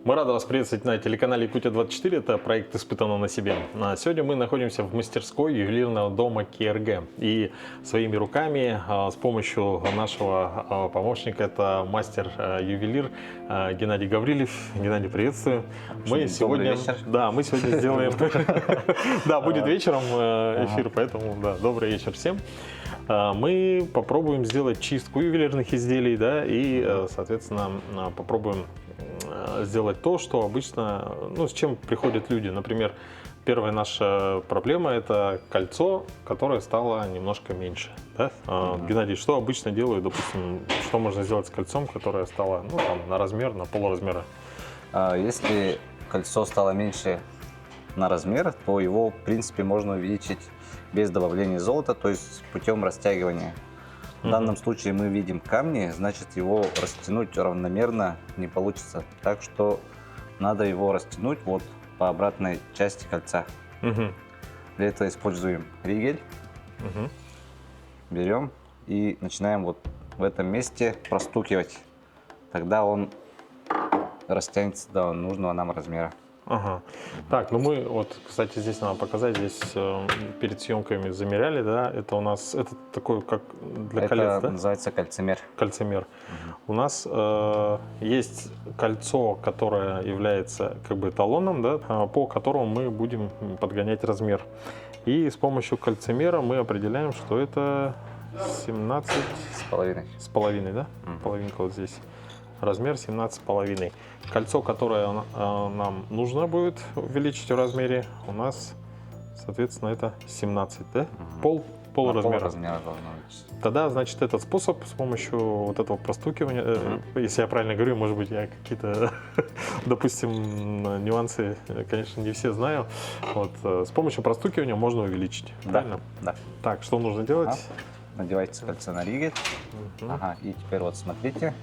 Мы рады вас приветствовать на телеканале Якутия-24, это проект «Испытано на себе». Сегодня мы находимся в мастерской ювелирного дома КРГ. И своими руками, с помощью нашего помощника, это мастер-ювелир Геннадий Гаврилев. Геннадий, приветствую. Мы сегодня сделаем... Да, будет вечером эфир, поэтому добрый вечер всем. Мы попробуем сделать чистку ювелирных изделий, да, и, соответственно, попробуем сделать то, что обычно, с чем приходят люди. Например, первая наша проблема – это кольцо, которое стало немножко меньше. Да? Геннадий, что обычно делают, допустим, что можно сделать с кольцом, которое стало на размер, на полразмера? Если кольцо стало меньше на размер, то его, в принципе, можно увеличить без добавления золота, то есть путем растягивания. В данном случае мы видим камни, значит, его растянуть равномерно не получится. Так что надо его растянуть вот по обратной части кольца. Для этого используем ригель. Берем и начинаем вот в этом месте простукивать. Тогда он растянется до нужного нам размера. Так, мы вот, кстати, здесь надо показать, здесь перед съемками замеряли, да, это у нас, это такой, как для колец, да? Это называется кольцемер. Кольцемер. У нас есть кольцо, которое является как бы эталоном, да, по которому мы будем подгонять размер. И с помощью кольцемера мы определяем, что это 17,5, да? Половинка вот здесь. Размер 17,5. Кольцо, которое нам нужно будет увеличить в размере, у нас, соответственно, это 17, да? Пол размера. Тогда, значит, этот способ с помощью вот этого простукивания, если я правильно говорю, может быть, я какие-то, допустим, нюансы, конечно, не все знаю. Вот, с помощью простукивания можно увеличить, правильно? Да. Так, что нужно делать? Надевайте кольцо на ригель. И теперь вот смотрите.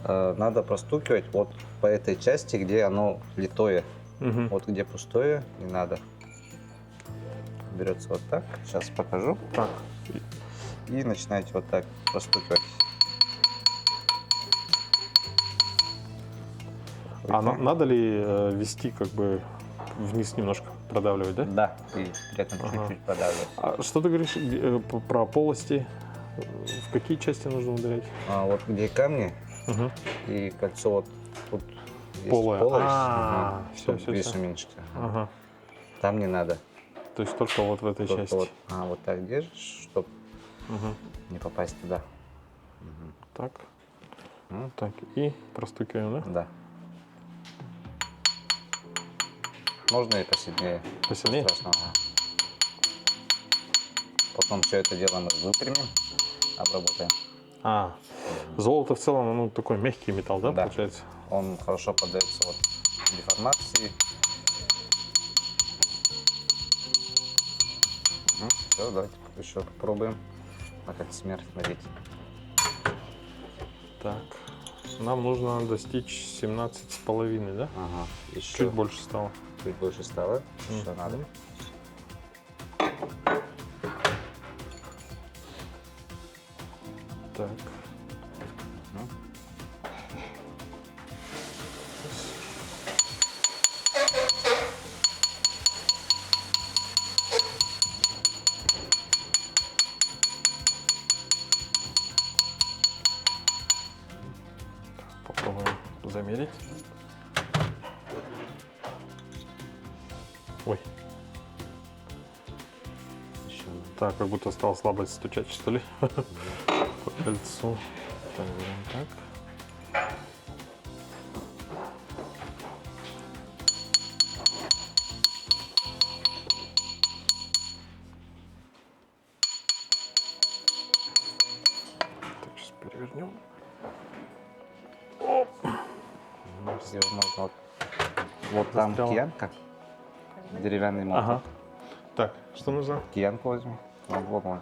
Надо простукивать вот по этой части, где оно литое. Вот где пустое, не надо. Берется вот так. Сейчас покажу. Так. И начинаете вот так простукивать. Надо ли вести как бы вниз немножко продавливать, да? Да, и при этом чуть-чуть продавливать. А что ты говоришь про полости? В какие части нужно ударять? Вот где камни и кольцо вот тут есть полое. Все, видишь, уменьшить. Там не надо. То есть только вот в этой части. Вот так держишь, чтобы не попасть туда. Так. Так, и простукиваем, да? Да. Можно и посильнее. Посильнее? Потом все это дело мы выпрямим, обработаем. Золото в целом, такой мягкий металл, да, Да, получается? Он хорошо поддается вот деформации. Все, давайте еще попробуем на кольцемер надеть. Так, нам нужно достичь 17,5, да? Еще Чуть больше стало. Чуть больше стало. Еще надо. Так. Попробуем замерить. Ой. Так, как будто стал слабо стучать, что ли? По кольцу. Так, берем так. Так, сейчас перевернем. Сделать можно вот там киянка, деревянный молоток. Так, что нужно? Киянку возьми. Вот он.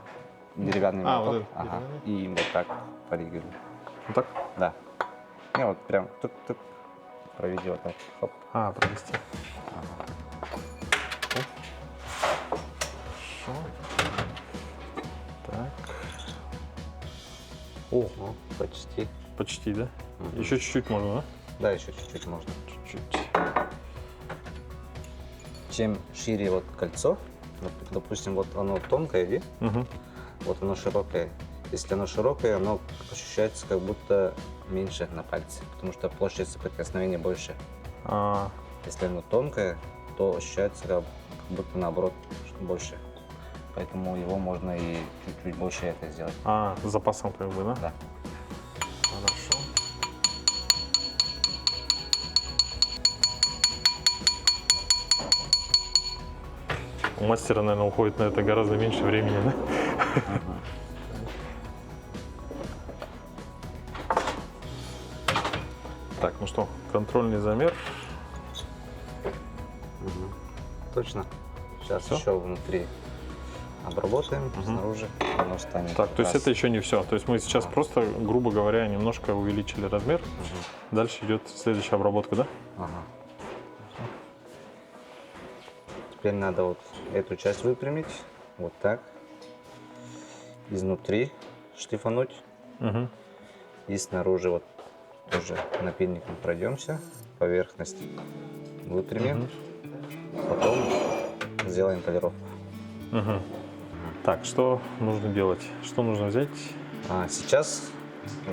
Деревянный молоток. Вот деревянный. И вот так по ригелю. Вот так? Да. Не, вот прям тук-тук. Проведи вот так. Хоп. Провести. Хорошо. Так. О, почти. Почти, да? Еще чуть-чуть можно, да? Да, еще чуть-чуть можно. Чуть-чуть. Чем шире вот кольцо, допустим, вот оно тонкое, видишь? Мгм. Вот оно широкое. Если оно широкое, оно ощущается как будто меньше на пальце, потому что площадь соприкосновения больше. А, Если оно тонкое, то ощущается как будто наоборот больше. Поэтому его можно и чуть-чуть больше это сделать. с запасом как бы, да? Да. Хорошо. У мастера, наверное, уходит на это гораздо меньше времени, да? Так, ну что, контрольный замер. Точно. Сейчас Всё? еще внутри обработаем, снаружи оно станет. Так, то есть раз. это еще не все. То есть мы сейчас Да. просто, грубо говоря, немножко увеличили размер. Дальше идет следующая обработка, да? Ага. Теперь надо вот эту часть выпрямить, вот так, изнутри шлифануть Угу. и снаружи вот тоже напильником пройдемся, поверхность выпрямим, потом сделаем полировку. Угу. Так, что нужно делать? Что нужно взять? А сейчас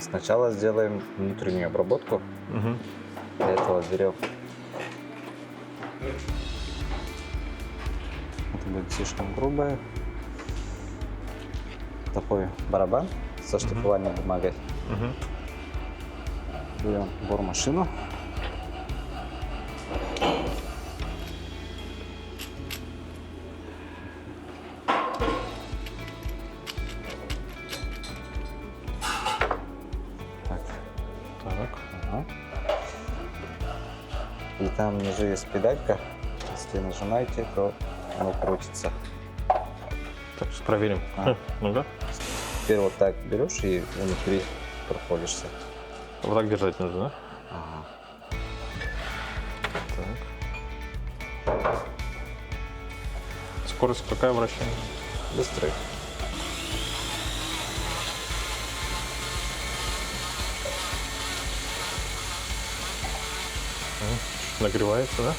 сначала сделаем внутреннюю обработку. Угу. Для этого берем. Это будет слишком грубое. Такой барабан со шлифовальной бумагой. Угу. Берем бормашину. Так. Так. Ага. И там внизу есть педалька. Если нажимаете, то оно крутится. Так, сейчас проверим. А. Ну-ка. Теперь вот так берешь и внутри проходишься. Вот так держать нужно, да? Ага. Так. Скорость какая вращения? Быстрый. Нагревается, да?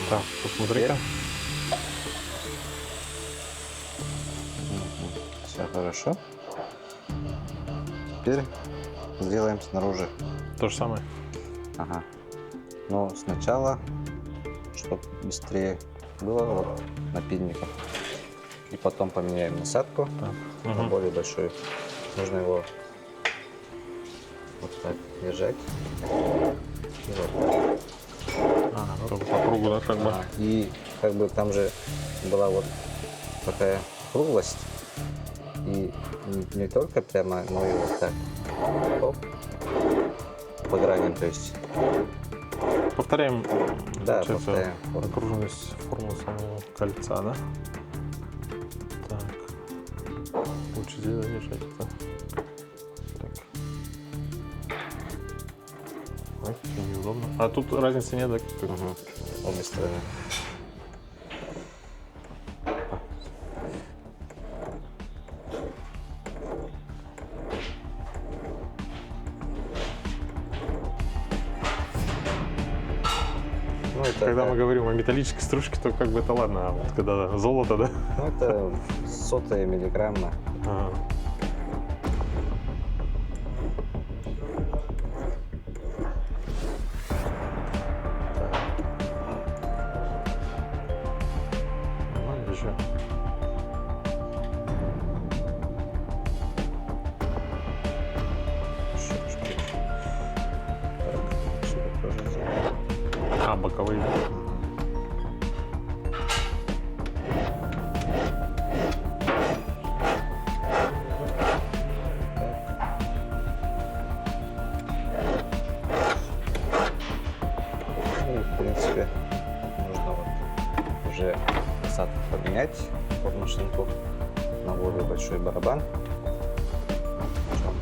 Так, посмотри-ка. Все хорошо. Теперь сделаем снаружи. То же самое. Ага. Но сначала, чтобы быстрее было, вот напильником. И потом поменяем насадку Так. на Угу. более большую. Нужно его вот так держать. И вот. По кругу, да, как бы. И как бы там же была вот такая круглость. И не только прямо, но и вот так. Оп. По граням, то есть. Повторяем, Да, получается, повторяем. окружность формы самого кольца, да? Так. Лучше здесь держать это. Так. Ой, неудобно. А тут разницы нет, да? Угу. Обе стороны. Ну, это, Когда так, мы говорим о металлической стружке, то как бы это ладно, а вот когда золото, да? ну, это сотая миллиграмма. Ага. Ну, еще. Еще чуть-чуть. Так, сюда тоже сделаем. А, боковые. Ну и, в принципе, нужно вот уже насадку поменять. машинку на более большой барабан. Нажал,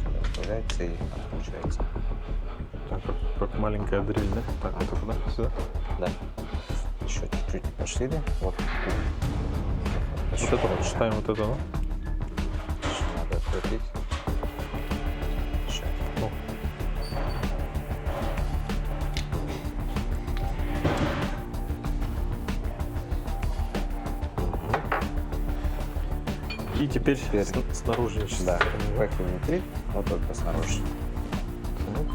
сюда вставляется и откручивается. Так, как маленькая дрель, да? Так, вот это, да? Сюда. Да. Еще чуть-чуть пошире. Вот. Что там? Считаем вот это, ну? Надо открутить. Ну. И теперь Теперь. снаружи. Да, как и внутри, вот только снаружи. Так.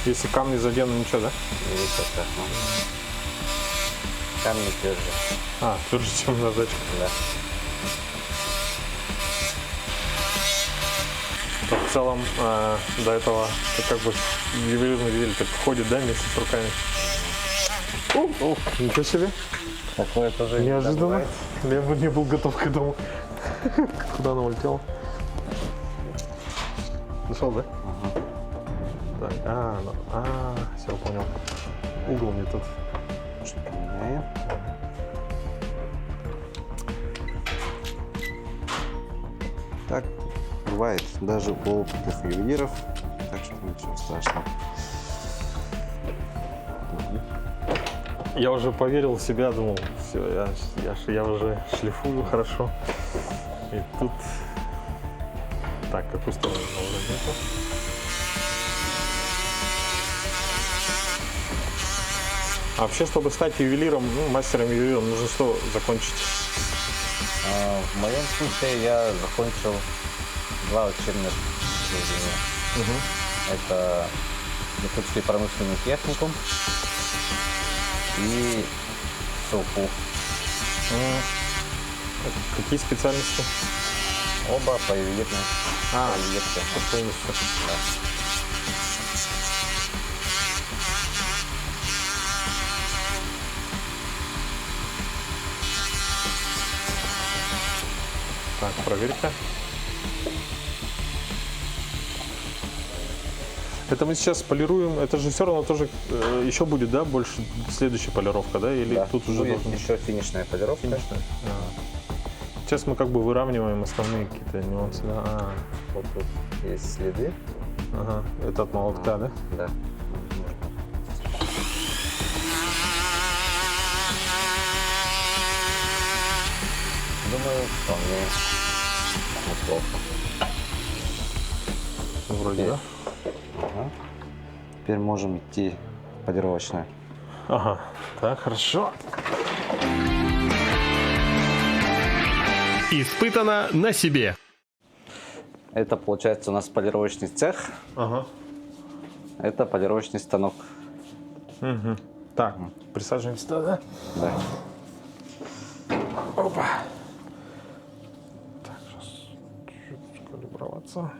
Если камни задену, ничего, да? Видите, вот так, ну. Камни тверже. А, тверже, чем наждачка. Да. Так, в целом, до этого, как бы, ювелирный изделие так ходит, да, вместе с руками. О, ничего себе. Такое тоже Неожиданно. бывает. Я бы не был готов к этому. Куда она улетела? Нашел, да? Так, все, понял. Угол не тот. Что поменяем. Так бывает даже у опытных ювелиров, так что ничего страшного. Я уже поверил в себя, думал, все, я уже шлифую хорошо. И тут... Так, какую сторону наложить? А вообще, чтобы стать ювелиром, ну, мастером ювелиром, нужно что закончить? В моем случае я закончил 2 учебных заведения. Это Якутский промышленный техникум и СУПУ. Какие специальности? Оба по ювелирной. Полностью. Да. Так, проверь-ка. Это мы сейчас полируем, это же все равно тоже еще будет, да, больше следующая полировка, да? Или Да. тут уже Будет должен... еще финишная полировка. Финишная? Сейчас мы как бы выравниваем основные какие-то нюансы, да? Вот тут есть следы. Ага, это от молотка, да? Да. Думаю, вполне неплохо. Вроде, да? Ага. Теперь можем идти полировочную. Ага, так, хорошо. Испытано на себе. Это получается у нас полировочный цех. Ага. Это полировочный станок. Угу. Так, присаживаемся туда, да? Да. Опа. Так, сейчас чуть-чуть калиброваться.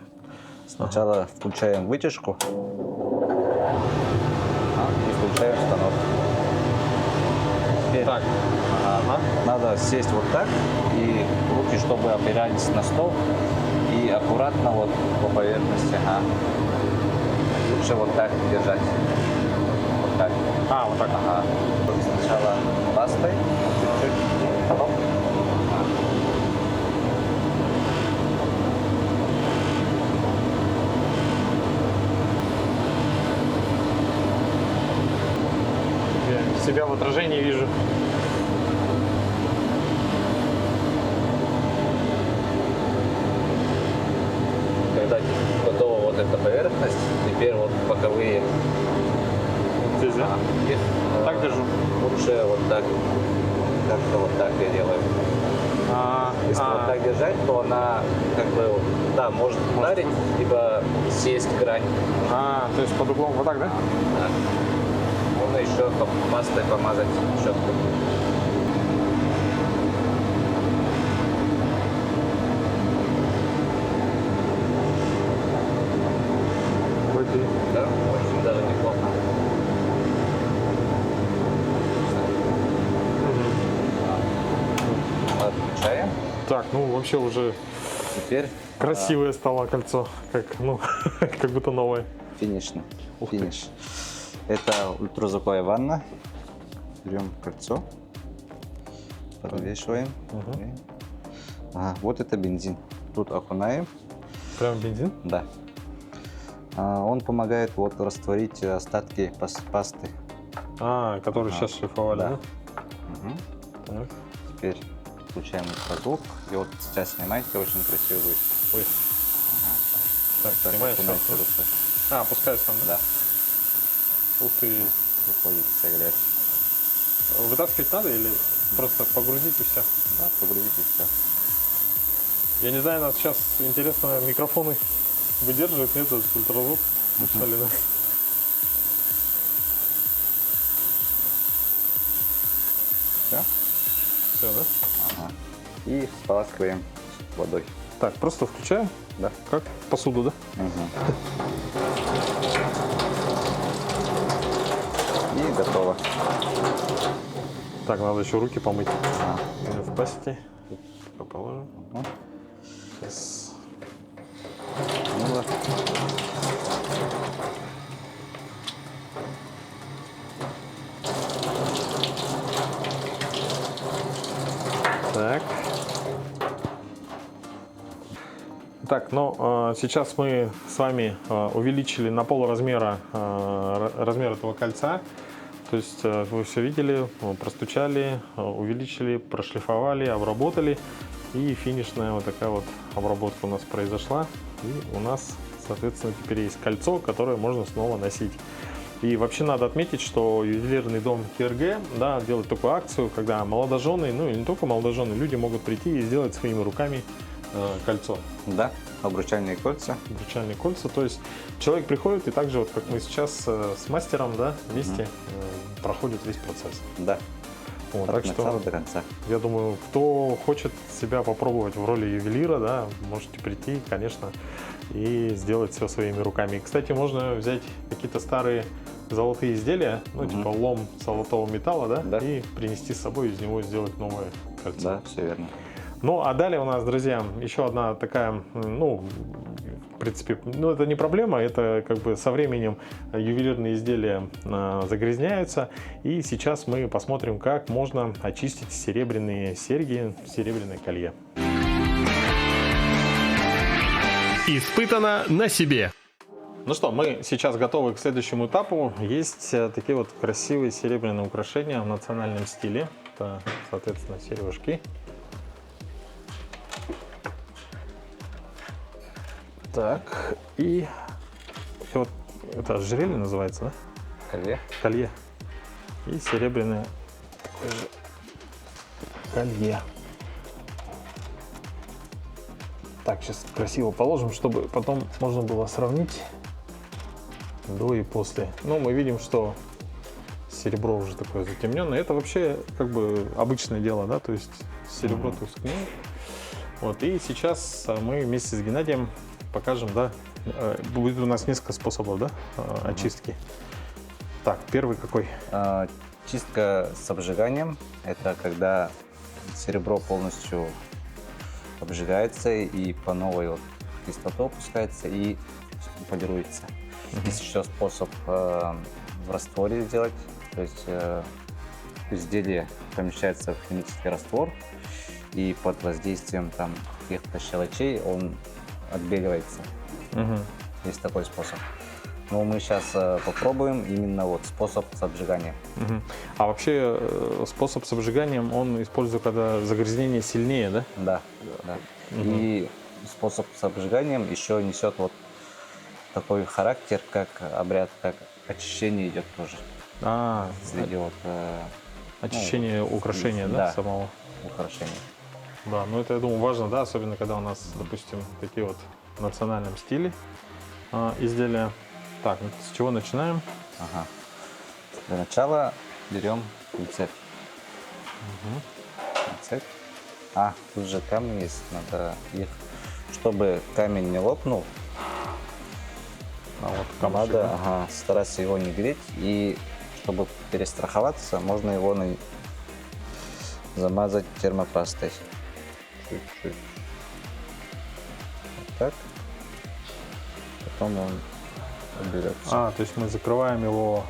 Сначала включаем вытяжку и включаем станок. Теперь Так, надо сесть вот так и руки, чтобы опирались на стол и аккуратно вот по поверхности. Лучше вот так держать. Вот так. вот так. Ага. Сначала пастой, чуть-чуть. Оп. Я себя в отражении вижу. Когда готова вот эта поверхность, теперь вот боковые. Здесь, да? Их, Так держу. Лучше вот так, как-то вот так я делаю. Если вот так держать, то она как бы, да, может ударить, либо сесть грань. То есть под углом вот так, да? Да. Можно еще пастой помазать щетку. Вроде. Да, очень даже неплохо. включаем. Так, ну вообще уже Теперь красивое стало кольцо, как, ну, как будто новое. финишно. Ух ты. Финиш. Это ультразвуковая ванна. Берем кольцо, подвешиваем. Мгм. Ага, вот это бензин. Тут окунаем. Прям бензин? Да. Он помогает вот растворить остатки пасты. Который Ага. сейчас шлифовали, да? Да. Мгм. Так. Теперь включаем ультразвук. И вот сейчас снимайте, очень красиво будет. Ой. Ага. Так, Так, снимаешь окунайте сразу? руку. Опускай сам, да? Да, Ух ты. выходит вся грязь. Вытаскивать надо или просто погрузить и все? Да, погрузите все. Я не знаю, нас сейчас интересно, микрофоны выдерживают, нет, этот ультразвук? Мешали, да? Все. Все, да? Ага. И споласкиваем водой. Так, просто включаем, Да. как посуду, да? Мгм. И готово. Так, надо еще руки помыть. Ага. В пасте. Пока положим. Мгм. Сейчас. Ну вот. Так. Так, ну сейчас мы с вами увеличили на полразмера размер этого кольца. То есть вы все видели, простучали, увеличили, прошлифовали, обработали. И финишная вот такая вот обработка у нас произошла. И у нас, соответственно, теперь есть кольцо, которое можно снова носить. И вообще надо отметить, что ювелирный дом КРГ, да, делает такую акцию, когда молодожены, ну и не только молодожены, люди могут прийти и сделать своими руками кольцо, Да, обручальные кольца. обручальные кольца. То есть человек приходит и также, вот как мы сейчас с мастером, да, вместе проходит весь процесс. Да, Вот, от так начала что до конца. я думаю, кто хочет себя попробовать в роли ювелира, да, можете прийти, конечно, и сделать все своими руками. И, кстати, можно взять какие-то старые золотые изделия, ну, типа лом золотого металла, да, Да. и принести с собой, из него сделать новое кольцо. Да, все верно. Ну, а далее у нас, друзья, еще одна такая, ну, в принципе, ну, это не проблема, это как бы со временем ювелирные изделия загрязняются. И сейчас мы посмотрим, как можно очистить серебряные серьги, серебряное колье. Испытано на себе. Ну что, мы сейчас готовы к следующему этапу. Есть такие вот красивые серебряные украшения в национальном стиле. Это, соответственно, сережки. Так, и вот это ожерелье называется, да? Колье. Колье. И серебряное такое же колье. Так, сейчас красиво положим, чтобы потом можно было сравнить до и после. Ну, мы видим, что серебро уже такое затемненное. Это вообще как бы обычное дело, да, то есть серебро тускнеет. Вот, и сейчас мы вместе с Геннадием покажем, да, будет у нас несколько способов, да, очистки. Так, первый какой? Чистка с обжиганием – это когда серебро полностью обжигается и по новой вот кислотой опускается и полируется. Есть еще способ в растворе сделать, то есть изделие помещается в химический раствор и под воздействием там каких-то щелочей он отбеливается. Есть такой способ. Но мы сейчас попробуем именно вот способ с обжиганием. А вообще способ с обжиганием, он используется, когда загрязнение сильнее, да? Да, да. И способ с обжиганием еще несет вот такой характер, как обряд, как очищение идет тоже. Среди вот Очищение украшения, да, да. самого? украшений. Да, ну это, я думаю, важно, да, особенно когда у нас, допустим, такие вот в национальном стиле изделия. Так, ну, с чего начинаем? Ага. Для начала берем пинцет. Пинцет. Тут же камни есть, надо их, чтобы камень не лопнул, Вот камушек, надо да? стараться его не греть, и чтобы перестраховаться, можно его замазать термопастой. чуть-чуть. Вот так. Потом он уберется. А, то есть мы закрываем его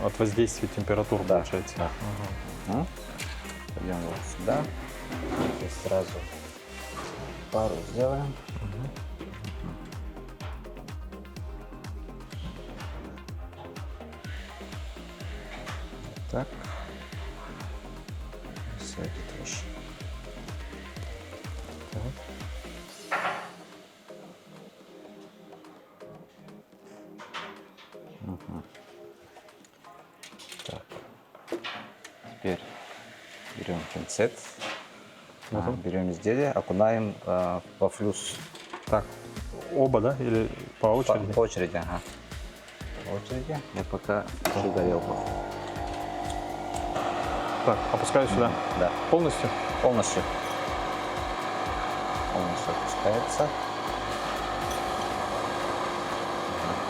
от воздействия температур, Да, получается. да. Ага. Пойдем вот сюда. И сразу пару сделаем. Так. Сзади тоже. Так. Теперь берем пинцет, берем изделие, окунаем во флюс. Так, оба, да? Или по очереди? По очереди, ага. По очереди. Я пока туши горелку. Так, опускаю сюда. Да, Полностью? полностью. Полностью опускается.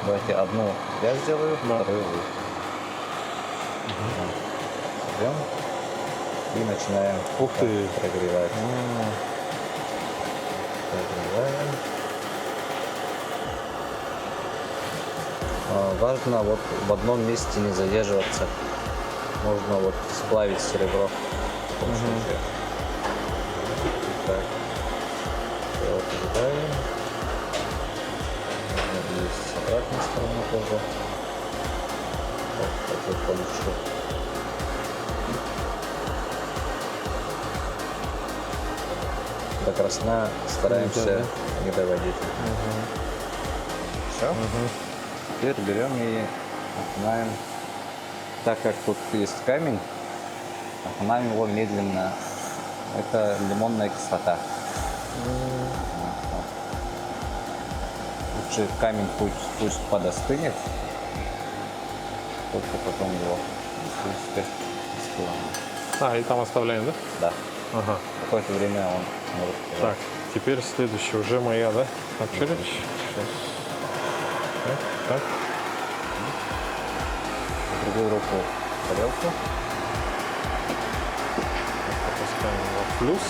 Давайте одну я сделаю, Да. вторую вы. Берем и начинаем Ух ты. прогревать. Прогреваем. Важно вот в одном месте не задерживаться. Можно вот сплавить серебро. В таком случае. Так. Всё, ожидаем. Можно и с обратной стороны тоже. Вот потихонечку. До красна стараемся не доводить. Все. Теперь берем и окунаем. Так как тут есть камень, окунаем его медленно. Это лимонная кислота. Лучше камень пусть подостынет, только потом его, в принципе, остываем. А, и там оставляем, да? Да. Ага. Какое-то время он может Так, теперь следующая уже моя, да? Очередь. Сейчас. Так. в другую руку тарелку. Опускаем во флюс.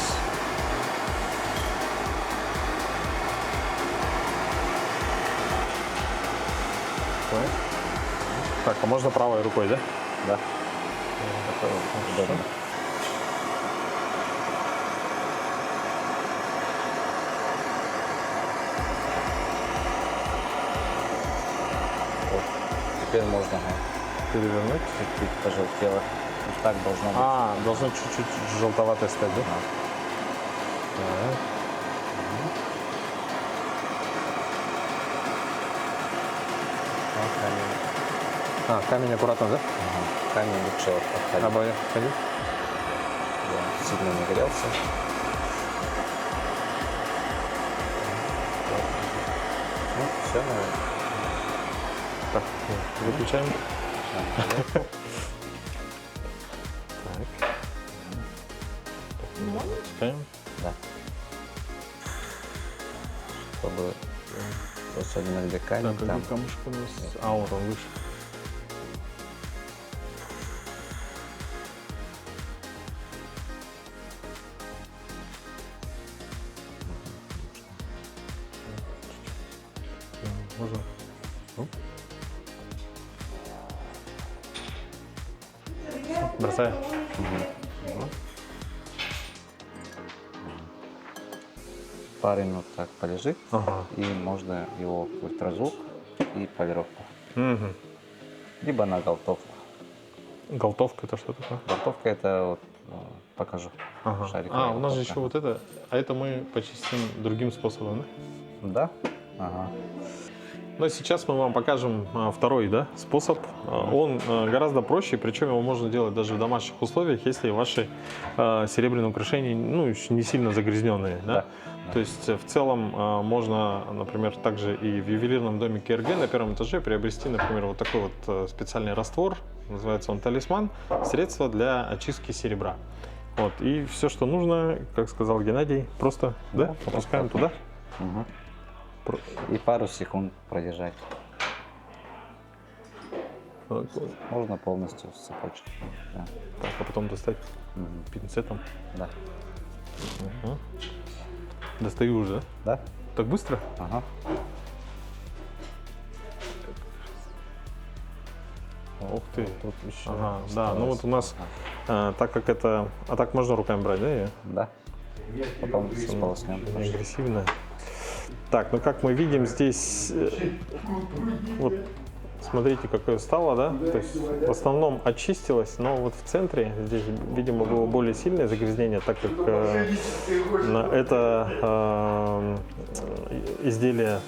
Так. Так, а можно правой рукой, да? Да. Такое удобно. Вот. Теперь можно Перевернуть. чуть-чуть пожелтело. Вот так должно быть. А, должно чуть-чуть желтоватое стать, да? Да. Так. А, камень аккуратно, да? Ага. Камень лучше вот отходить. Обои ходить. Да, сильно не горелся. Ну, все, наверное. Так, выключаем. Всё. Так. Пускаем. Да. Чтобы особенно где камень, Так, там какой камушек у нас? А, вот он выше. Можно? Ну. Бросай. пару минут так полежит, Ага. и можно его в ультразвук и полировку. Мгм. Либо на галтовку. Голтовка это что такое? Галтовка это вот, покажу. Ага. Шариковая А, у нас же галтовка. еще вот это, а это мы почистим другим способом, да? Да? Ага. Но сейчас мы вам покажем второй, да, способ. Он гораздо проще, причем его можно делать даже в домашних условиях, если ваши серебряные украшения не сильно загрязненные. Да? Да. То есть в целом можно, например, также и в ювелирном доме КРГ на первом этаже приобрести, например, вот такой вот специальный раствор, называется он талисман, средство для очистки серебра. Вот, и все, что нужно, как сказал Геннадий, просто Да, опускаем туда. Мгм. И пару секунд продержать. Вот. Можно полностью с цепочки. Да. Так, а потом достать Мгм. пинцетом. Да. Мгм. Достаю уже. Да? Так быстро? Ага. Ух ты. Тут еще Ага, да, ну вот у нас, Ага. так как это... А так можно руками брать, да? её? Да. Потом сполоснем. Не агрессивно. Так, ну как мы видим, здесь вот смотрите, какое стало, да? То есть в основном очистилось, но вот в центре здесь, видимо, было более сильное загрязнение, так как это изделие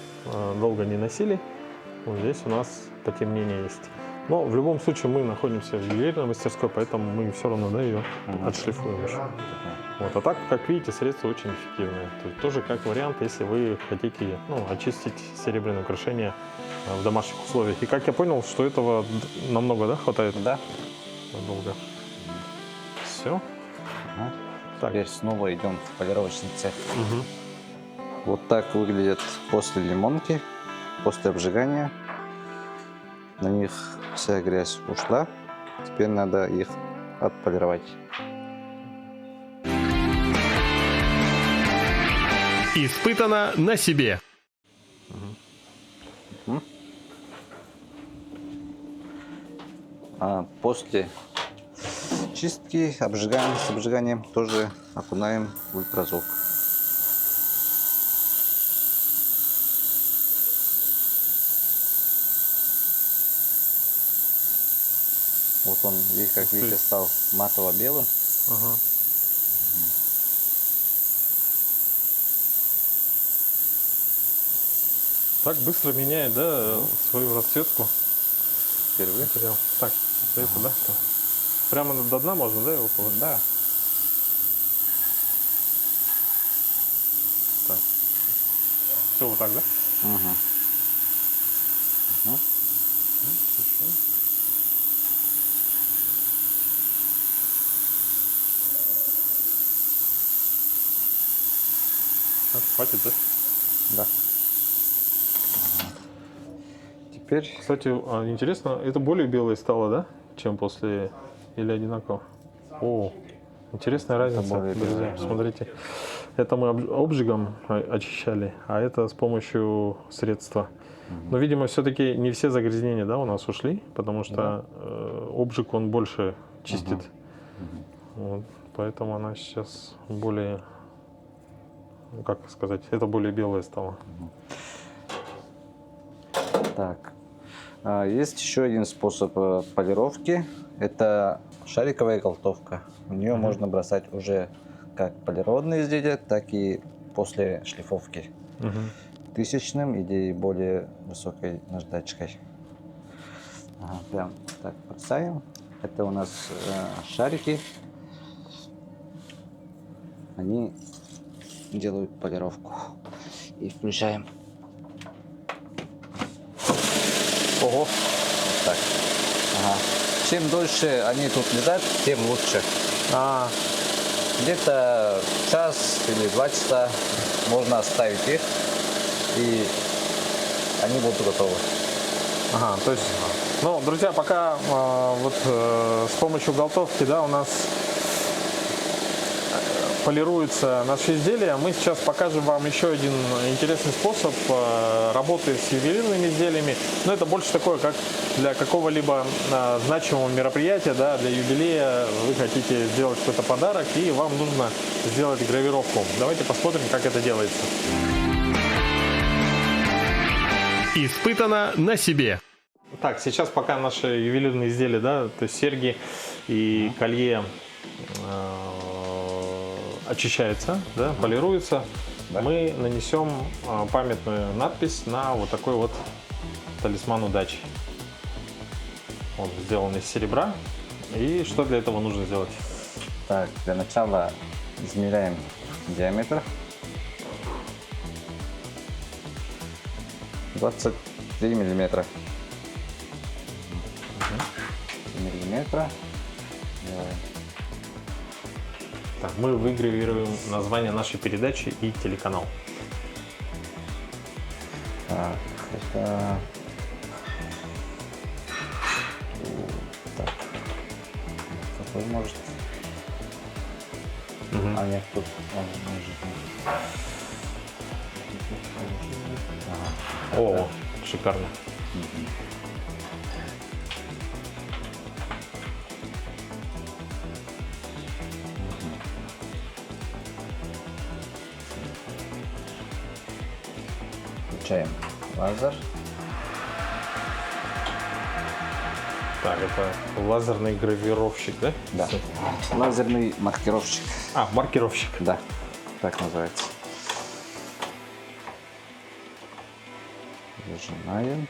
долго не носили. Вот здесь у нас потемнение есть. Но в любом случае мы находимся в ювелирной мастерской, поэтому мы все равно, да, ее отшлифуем еще. Вот. А так, как видите, средство очень эффективное. То есть тоже как вариант, если вы хотите очистить серебряное украшение в домашних условиях. И как я понял, что этого намного, да, хватает? Да. Долго. Все. Ага. Так. Теперь снова идем в полировочный цех. Угу. Вот так выглядят после лимонки, после обжигания. На них вся грязь ушла. Теперь надо их отполировать. Испытано на себе. А после чистки, с обжиганием тоже окунаем в ультразвук. Вот он, как видите, стал матово-белым. Ага. Так быстро меняет, да, свою расцветку Впервые. материал. Так, это, да? Прямо до дна можно, да, его положить? Да. Так. Все вот так, да? Угу. Угу. Так, хватит, да? Да. Теперь Кстати, интересно, это более белое стало, да, чем после, или одинаково? О, интересная разница, более друзья, белое. смотрите. Это мы обжигом очищали, а это с помощью средства. Но, видимо, все-таки не все загрязнения, да, у нас ушли, потому что обжиг, он больше чистит. Вот, поэтому она сейчас более, как сказать, это более белое стало. так. Есть еще один способ полировки. Это шариковая галтовка. В нее можно бросать уже как полированные изделия, так и после шлифовки. Тысячным или более высокой наждачкой. Прям так бросаем. Это у нас шарики. Они делают полировку. И включаем. Ого! Вот так. Ага. Чем дольше они тут лежат, тем лучше. Где-то час или 2 часа можно оставить их, и они будут готовы. Ага, то есть, ну, друзья, пока с помощью галтовки, да, у нас полируется наше изделие, мы сейчас покажем вам еще один интересный способ работы с ювелирными изделиями. Но это больше такое, как для какого-либо значимого мероприятия, да, для юбилея. Вы хотите сделать какой-то подарок, и вам нужно сделать гравировку. Давайте посмотрим, как это делается. Испытано на себе. Так, сейчас пока наши ювелирные изделия, да, то есть серьги и колье очищается, да, полируется, Да. мы нанесем памятную надпись на вот такой вот талисман удачи. Он сделан из серебра. И что для этого нужно сделать? Так, для начала измеряем диаметр. 23 миллиметра. Миллиметра. Так, мы выгравируем название нашей передачи и телеканал. Так, это... Так. Какой может? А нет, тут он может. О, шикарно. Включаем лазер. Так, это лазерный гравировщик, да? Да. Лазерный маркировщик. А, маркировщик. Да, так называется. Зажимаем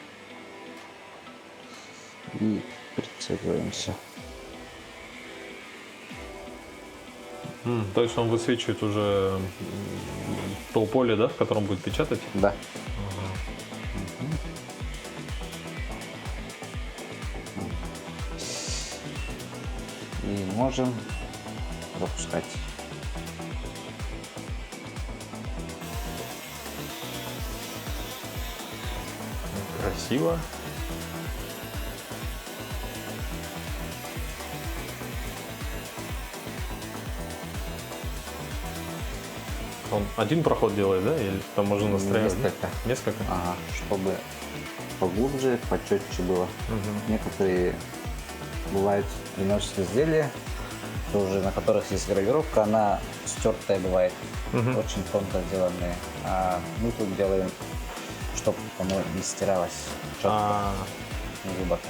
и прицеливаемся. То есть он высвечивает уже то поле, да, в котором будет печатать? Да. И можем запускать. Красиво. Он один проход делает, да? Или там можно настраивать? Несколько. Несколько? Ага, чтобы поглубже, почетче было. Некоторые бывают приносят изделия, тоже на которых есть гравировка, она стертая бывает, очень тонко сделанные. А мы тут делаем, чтобы оно не стиралось четко, А, глубоко.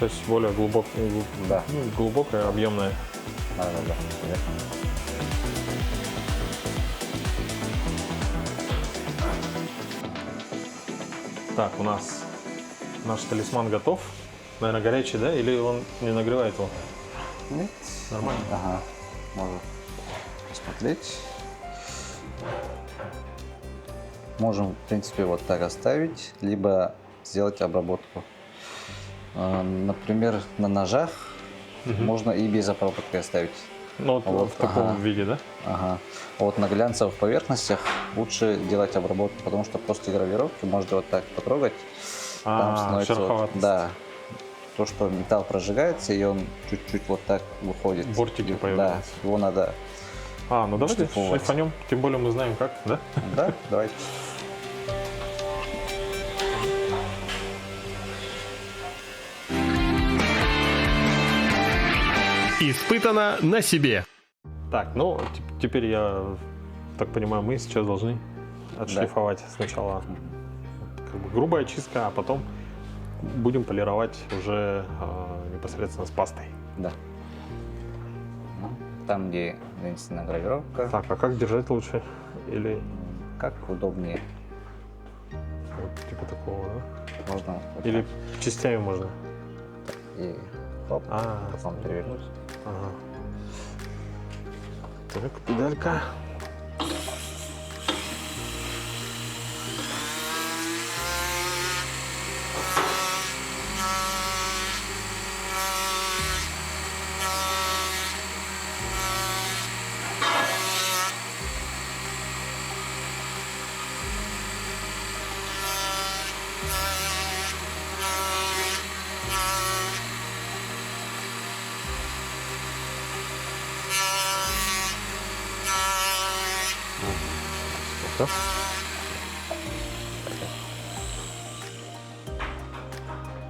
то есть более глубокая, Да. глубокая, объемная. Да. Так, у нас наш талисман готов. Наверное, горячий, да? Или он не нагревает его? Нет. Нормально? Ага, можно посмотреть. Можем, в принципе, вот так оставить, либо сделать обработку. Например, на ножах можно и без обработки оставить. Ну, вот, Вот, в таком ага. виде, да? Ага. А вот на глянцевых поверхностях лучше делать обработку, потому что после гравировки можно вот так потрогать. Там становится вот, шероховатость. да, то, что металл прожигается, и он чуть-чуть вот так выходит. Бортики Да, появляются. его надо. Ну давайте шлифовать. шлифанем. Тем более мы знаем как, да? Да, давайте. Испытано на себе. Так, ну теперь я так понимаю, мы сейчас должны отшлифовать сначала как бы грубая чистка, а потом будем полировать уже непосредственно с пастой. Да. Ну, там, где нанесена гравировка, Так, а как держать лучше? Или как удобнее. вот типа такого, да? Можно вот Или частями можно? так и хоп, потом перевернуть. Ага. Так, педалька. Всё.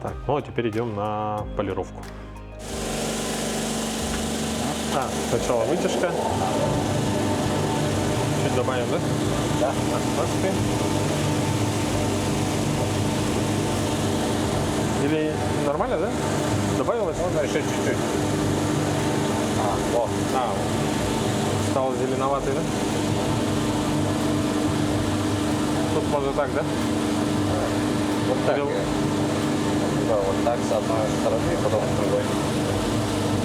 Так, ну а теперь идем на полировку. Сначала вытяжка. Чуть добавим, да? Да. Маски. Или нормально, да? Добавилось? Можно еще чуть-чуть. Вот. Стал зеленоватый, да? Тут можно так, да? Вот так. Перел- Да, вот так с одной стороны, потом с другой.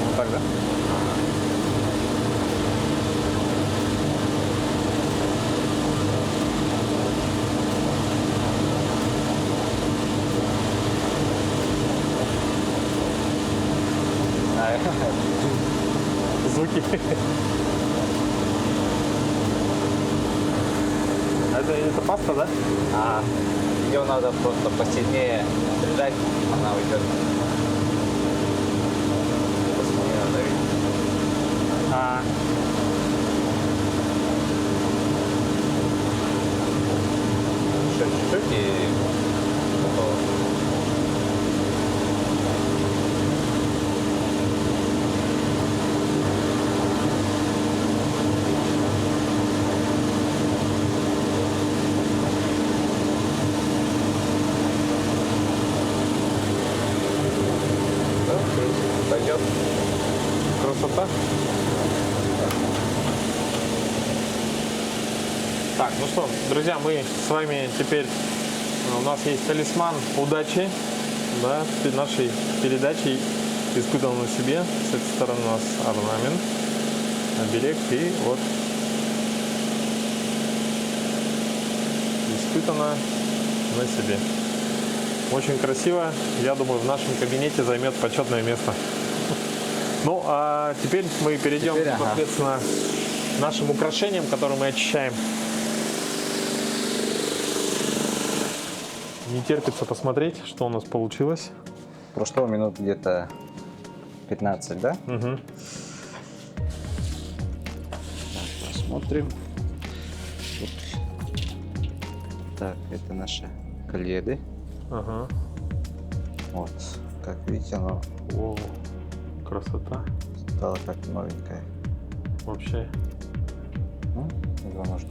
Вот так, да? Звуки. Это паста, да? Ее надо просто посильнее прижать, она уйдет. Посильнее надавить. Так, ну что, друзья, мы с вами теперь, у нас есть талисман удачи, да, нашей передачи испытан на себе. С этой стороны у нас орнамент, оберег и вот испытано на себе. Очень красиво, я думаю, в нашем кабинете займет почетное место. Ну, а теперь мы перейдем непосредственно к нашим украшениям, которые мы очищаем. Не терпится посмотреть, что у нас получилось. Прошло минут где-то 15, да? Угу. Посмотрим. Так, это наши кольеды. Ага. Вот, как видите, оно О, красота. стало как новенькое. Вообще. Ну, его можно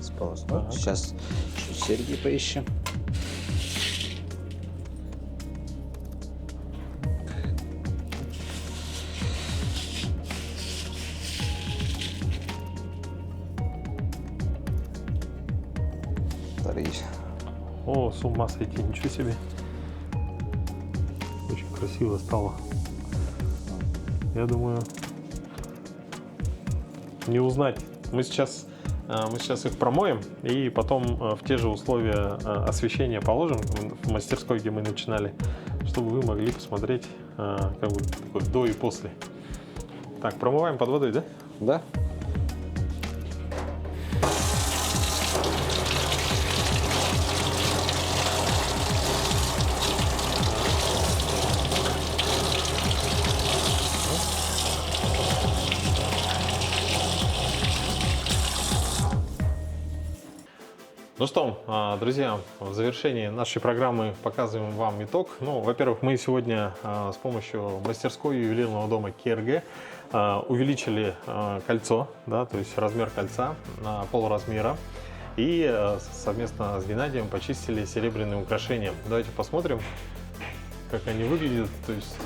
сполоснуть. Так. Сейчас чуть серьги поищем. Вторые. О, с ума сойти, ничего себе. Очень красиво стало. Я думаю, не узнать. Мы сейчас их промоем и потом в те же условия освещения положим в мастерской, где мы начинали, чтобы вы могли посмотреть как бы такой до и после. Так, промываем под водой, да? Да? Ну что, друзья, в завершении нашей программы показываем вам итог. Ну, во-первых, мы сегодня с помощью мастерской ювелирного дома КРГ увеличили кольцо, да, то есть размер кольца на полразмера. И совместно с Геннадием почистили серебряные украшения. Давайте посмотрим, как они выглядят. То есть,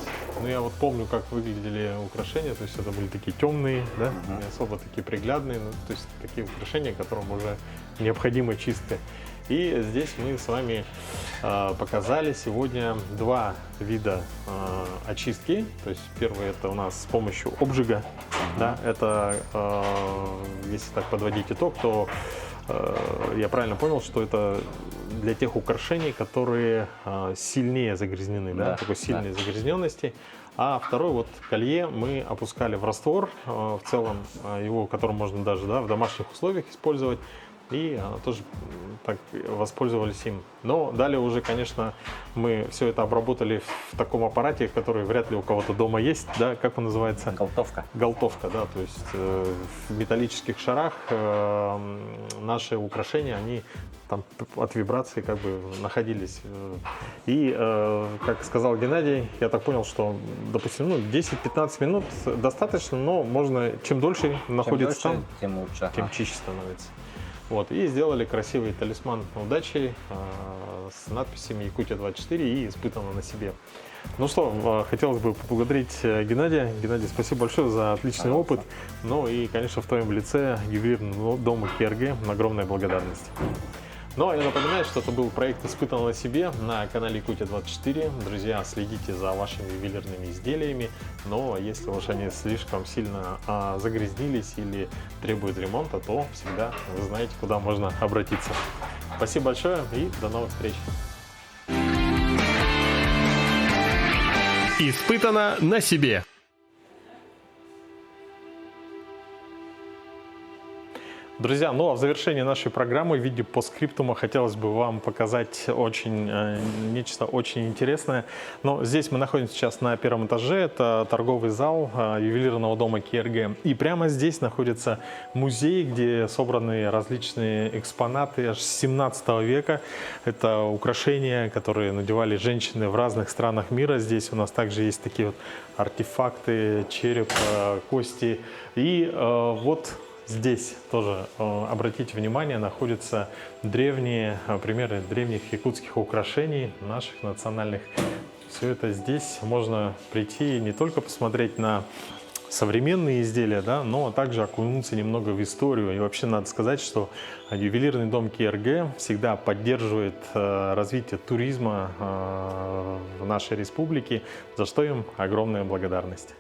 ну, я вот помню, как выглядели украшения. То есть это были такие темные, да, не особо такие приглядные. Ну, то есть такие украшения, которым уже необходима чистка. И здесь мы с вами показали сегодня два вида очистки. То есть первый — это у нас с помощью обжига. Да, это, если так подводить итог, то я правильно понял, что это для тех украшений, которые сильнее загрязнены, да, такой сильной загрязненности. А второй вот колье мы опускали в раствор, в целом его, который можно даже, да, в домашних условиях использовать. И тоже так воспользовались им. Но далее уже, конечно, мы все это обработали в таком аппарате, который вряд ли у кого-то дома есть, да, как он называется? Голтовка. Голтовка, да, то есть в металлических шарах наши украшения, они там от вибрации как бы находились. И, как сказал Геннадий, я так понял, что, допустим, 10-15 минут достаточно, но можно, чем дольше находится там, тем лучше. тем чище становится. Вот, и сделали красивый талисман удачи с надписями Якутия-24 и испытано на себе. Ну что, хотелось бы поблагодарить Геннадия. Геннадий, спасибо большое за отличный опыт. Ну и, конечно, в твоем лице ювелирного дома КРГ огромная благодарность. Ну а я напоминаю, что это был проект «Испытано на себе» на канале Якутия-24. Друзья, следите за вашими ювелирными изделиями, но если уж они слишком сильно загрязнились или требуют ремонта, то всегда вы знаете, куда можно обратиться. Спасибо большое и до новых встреч! Испытано на себе. Друзья, ну а в завершении нашей программы в виде постскриптума хотелось бы вам показать нечто очень интересное. Но здесь мы находимся сейчас на первом этаже, это торговый зал ювелирного дома КРГ. И прямо здесь находится музей, где собраны различные экспонаты аж с 17 века. Это украшения, которые надевали женщины в разных странах мира. Здесь у нас также есть такие вот артефакты, череп, кости. И вот здесь тоже, обратите внимание, находятся древние примеры древних якутских украшений, наших национальных. Все это здесь можно прийти и не только посмотреть на современные изделия, да, но также окунуться немного в историю. И вообще надо сказать, что ювелирный дом КРГ всегда поддерживает развитие туризма в нашей республике, за что им огромная благодарность.